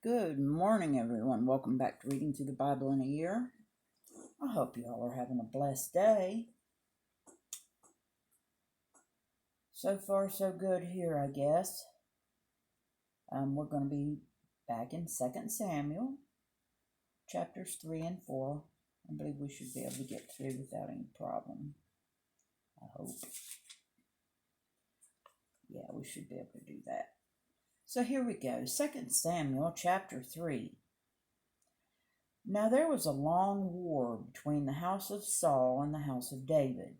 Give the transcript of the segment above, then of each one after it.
Good morning, everyone. Welcome back to Reading Through the Bible in a Year. I hope you all are having a blessed day. So far, so good here, I guess. We're going to be back in 2 Samuel, chapters 3 and 4. I believe we should be able to get through without any problem. I hope. Yeah, we should be able to do that. So here we go. 2 Samuel, chapter 3. Now there was a long war between the house of Saul and the house of David.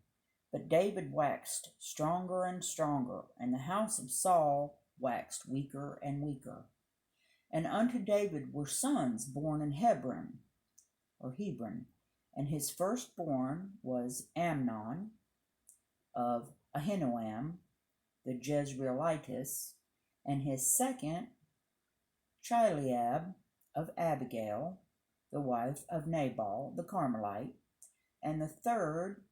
But David waxed stronger and stronger, and the house of Saul waxed weaker and weaker. And unto David were sons born in Hebron, and his firstborn was Amnon of Ahinoam the Jezreelitess, and his second Chileab of Abigail, the wife of Nabal the Carmelite, and the third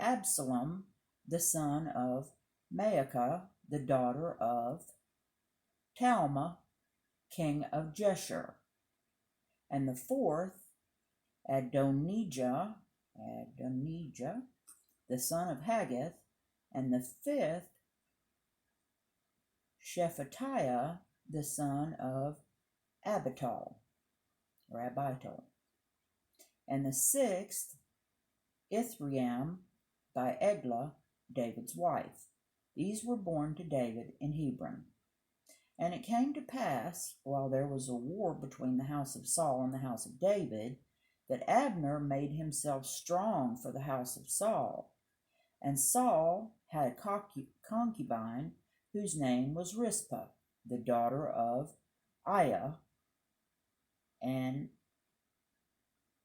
Absalom, the son of Maacah, the daughter of Talmai, king of Geshur, and the fourth Adonijah, the son of Haggith, and the fifth Shephatiah, the son of Abital, and the sixth Ithream by Eglah, David's wife. These were born to David in Hebron. And it came to pass, while there was a war between the house of Saul and the house of David, that Abner made himself strong for the house of Saul. And Saul had a concubine whose name was Rizpah, the daughter of Aiah, and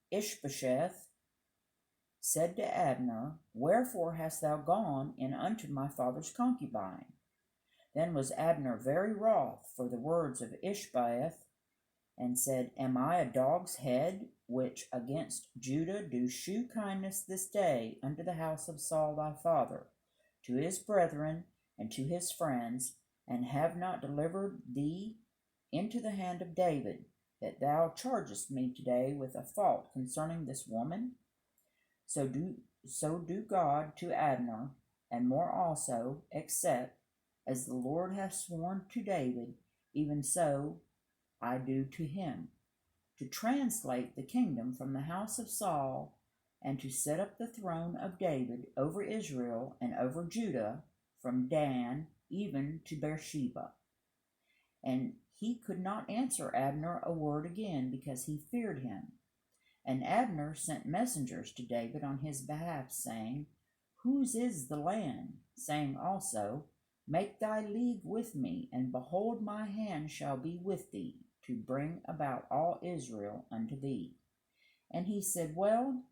Ishbosheth said to Abner, Wherefore hast thou gone in unto my father's concubine? Then was Abner very wroth for the words of Ishbosheth, and said, Am I a dog's head, which against Judah do shew kindness this day unto the house of Saul thy father, to his brethren and to his friends, and have not delivered thee into the hand of David, that thou chargest me today with a fault concerning this woman? So do God to Abner, and more also, except, as the Lord hath sworn to David, even so I do to him, to translate the kingdom from the house of Saul, and to set up the throne of David over Israel and over Judah, from Dan even to Beersheba. And he could not answer Abner a word again, because he feared him. And Abner sent messengers to David on his behalf, saying, Whose is the land? Saying also, Make thy league with me, and behold, my hand shall be with thee, to bring about all Israel unto thee. And he said, Well,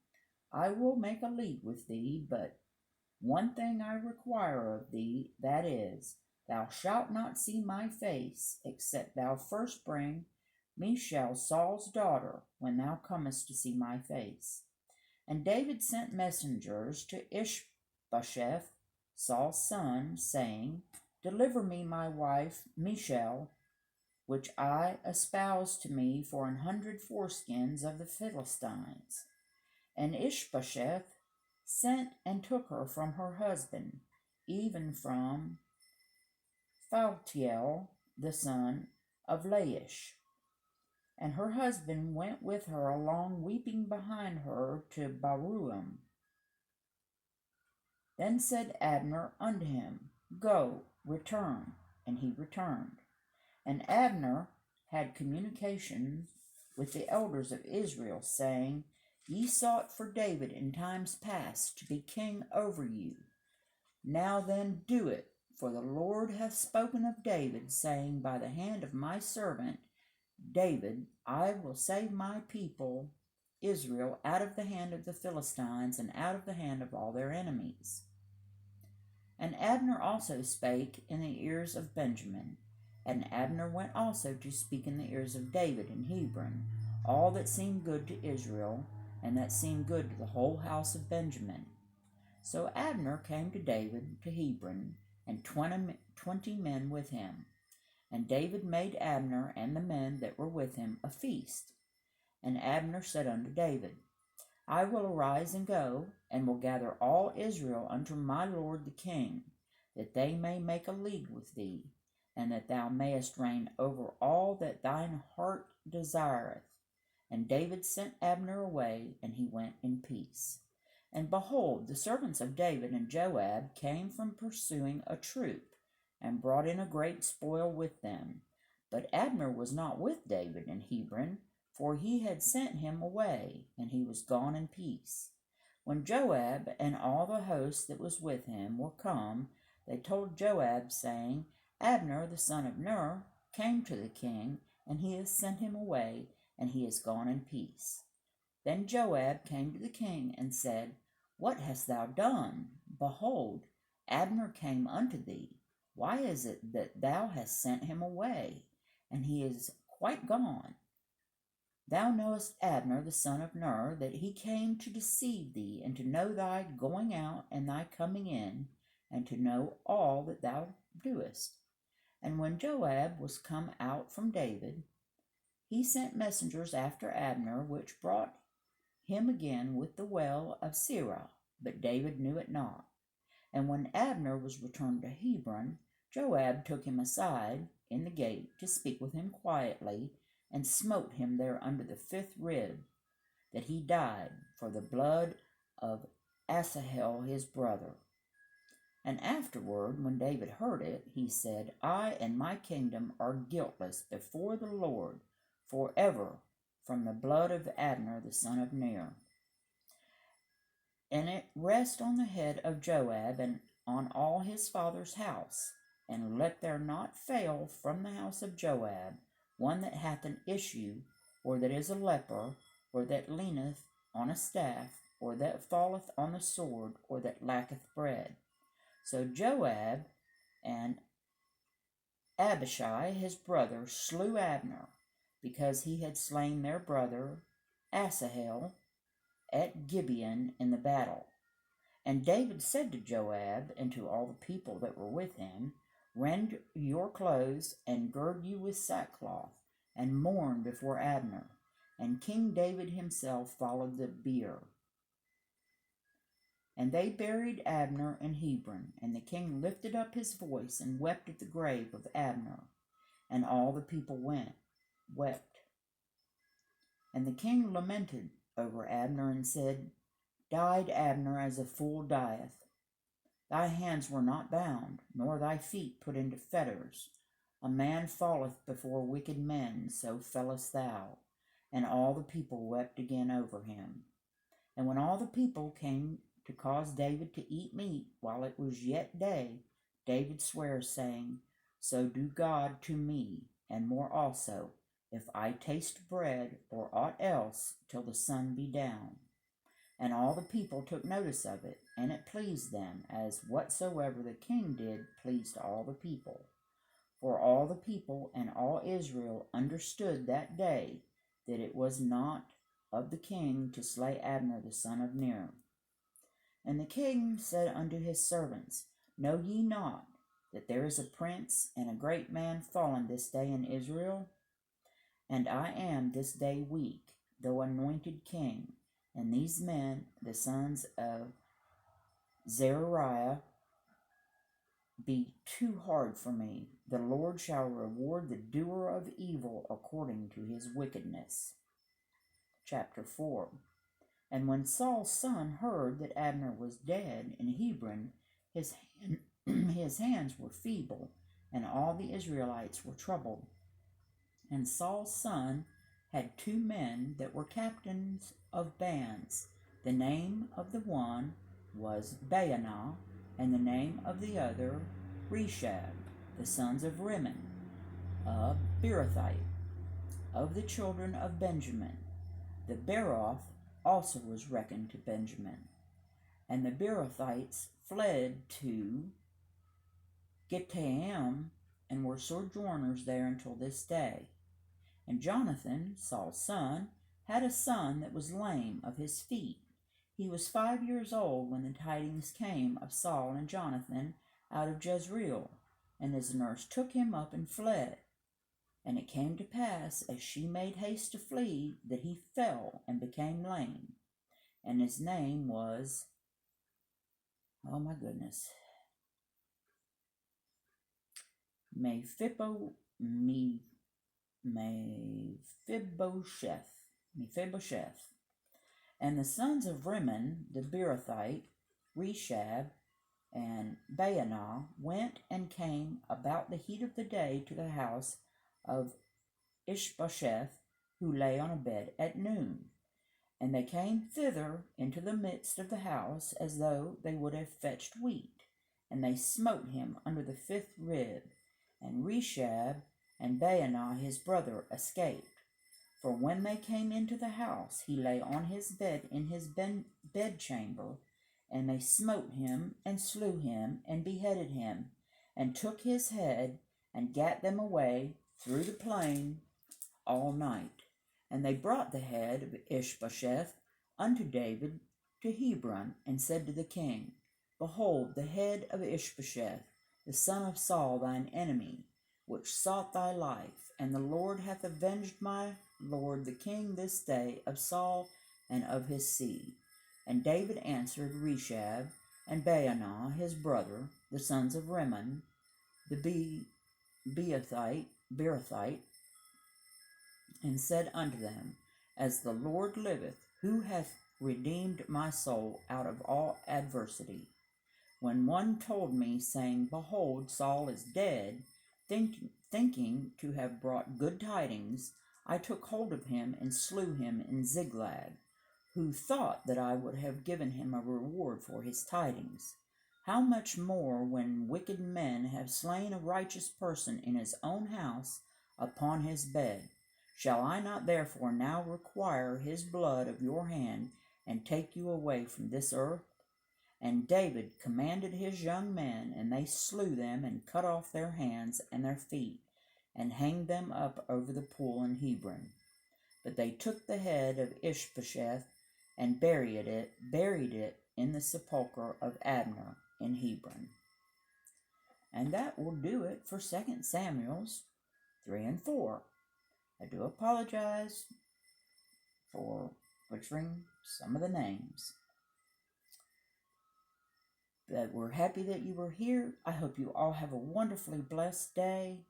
I will make a league with thee, but one thing I require of thee, that is, thou shalt not see my face, except thou first bring Michal, Saul's daughter, when thou comest to see my face. And David sent messengers to Ishbosheth, Saul's son, saying, Deliver me my wife Michal, which I espouse to me for 100 foreskins of the Philistines. And Ishbosheth sent and took her from her husband, even from Phaltiel, the son of Laish. And her husband went with her along, weeping behind her, to Bahurim. Then said Abner unto him, Go, return. And he returned. And Abner had communication with the elders of Israel, saying, Ye sought for David in times past to be king over you. Now then do it, for the Lord hath spoken of David, saying, By the hand of my servant David, I will save my people Israel out of the hand of the Philistines, and out of the hand of all their enemies. And Abner also spake in the ears of Benjamin. And Abner went also to speak in the ears of David in Hebron, all that seemed good to Israel, and that seemed good to the whole house of Benjamin. So Abner came to David to Hebron, and 20 men with him. And David made Abner and the men that were with him a feast. And Abner said unto David, I will arise and go, and will gather all Israel unto my lord the king, that they may make a league with thee, and that thou mayest reign over all that thine heart desireth. And David sent Abner away, and he went in peace. And behold, the servants of David and Joab came from pursuing a troop, and brought in a great spoil with them. But Abner was not with David in Hebron, for he had sent him away, and he was gone in peace. When Joab and all the host that was with him were come, they told Joab, saying, Abner the son of Ner came to the king, and he has sent him away, and he is gone in peace. Then Joab came to the king and said, What hast thou done? Behold, Abner came unto thee. Why is it that thou hast sent him away, and he is quite gone? Thou knowest Abner the son of Ner, that he came to deceive thee, and to know thy going out and thy coming in, and to know all that thou doest. And when Joab was come out from David, he sent messengers after Abner, which brought him again with the well of Sirah, but David knew it not. And when Abner was returned to Hebron, Joab took him aside in the gate to speak with him quietly, and smote him there under the 5th rib, that he died for the blood of Asahel his brother. And afterward, when David heard it, he said, I and my kingdom are guiltless before the Lord forever from the blood of Abner the son of Ner. And it rest on the head of Joab and on all his father's house, and let there not fail from the house of Joab one that hath an issue, or that is a leper, or that leaneth on a staff, or that falleth on the sword, or that lacketh bread. So Joab and Abishai his brother slew Abner, because he had slain their brother Asahel at Gibeon in the battle. And David said to Joab and to all the people that were with him, Rend your clothes, and gird you with sackcloth, and mourn before Abner. And King David himself followed the bier. And they buried Abner in Hebron, and the king lifted up his voice and wept at the grave of Abner. And all the people wept. And the king lamented over Abner and said, Died Abner as a fool dieth. Thy hands were not bound, nor thy feet put into fetters. A man falleth before wicked men, so fellest thou. And all the people wept again over him. And when all the people came to cause David to eat meat while it was yet day, David swears, saying, So do God to me, and more also, if I taste bread or aught else till the sun be down. And all the people took notice of it, and it pleased them, as whatsoever the king did pleased all the people. For all the people and all Israel understood that day that it was not of the king to slay Abner the son of Ner. And the king said unto his servants, Know ye not that there is a prince and a great man fallen this day in Israel? And I am this day weak, though anointed king. And these men, the sons of Zeruiah, be too hard for me. The Lord shall reward the doer of evil according to his wickedness. Chapter 4. And when Saul's son heard that Abner was dead in Hebron, his hands were feeble, and all the Israelites were troubled. And Saul's son had 2 men that were captains of bands. The name of the one was Baanah, and the name of the other Reshab, the sons of Rimmon, a Beerothite, of the children of Benjamin. The Beeroth also was reckoned to Benjamin. And the Beerothites fled to Gittaim, and were sojourners there until this day. And Jonathan, Saul's son, had a son that was lame of his feet. He was 5 years old when the tidings came of Saul and Jonathan out of Jezreel. and his nurse took him up and fled. And it came to pass, as she made haste to flee, that he fell and became lame. And his name was, oh my goodness, Mephibosheth. And the sons of Rimmon the Beerothite, Reshab, and Baanah went and came about the heat of the day to the house of Ishbosheth, who lay on a bed at noon. And they came thither into the midst of the house, as though they would have fetched wheat. And they smote him under the 5th rib. And Reshab and Baanah his brother escaped. For when they came into the house, he lay on his bed in his bedchamber, and they smote him, and slew him, and beheaded him, and took his head, and gat them away through the plain all night. And they brought the head of Ishbosheth unto David to Hebron, and said to the king, Behold, the head of Ishbosheth, the son of Saul thine enemy, which sought thy life, and the Lord hath avenged my lord the king this day of Saul and of his seed. And David answered Reshab and Baanah his brother, the sons of Rimmon, the Beerothite, and said unto them, As the Lord liveth, who hath redeemed my soul out of all adversity. When one told me, saying, Behold, Saul is dead, thinking to have brought good tidings, I took hold of him and slew him in Ziklag, who thought that I would have given him a reward for his tidings. How much more when wicked men have slain a righteous person in his own house upon his bed? Shall I not therefore now require his blood of your hand, and take you away from this earth? And David commanded his young men, and they slew them, and cut off their hands and their feet, and hanged them up over the pool in Hebron. But they took the head of Ishbosheth, and buried it in the sepulchre of Abner in Hebron. And that will do it for 2 Samuel's 3 and 4. I do apologize for butchering some of the names. But we're happy that you were here. I hope you all have a wonderfully blessed day.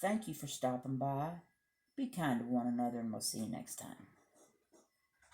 Thank you for stopping by. Be kind to one another, and we'll see you next time.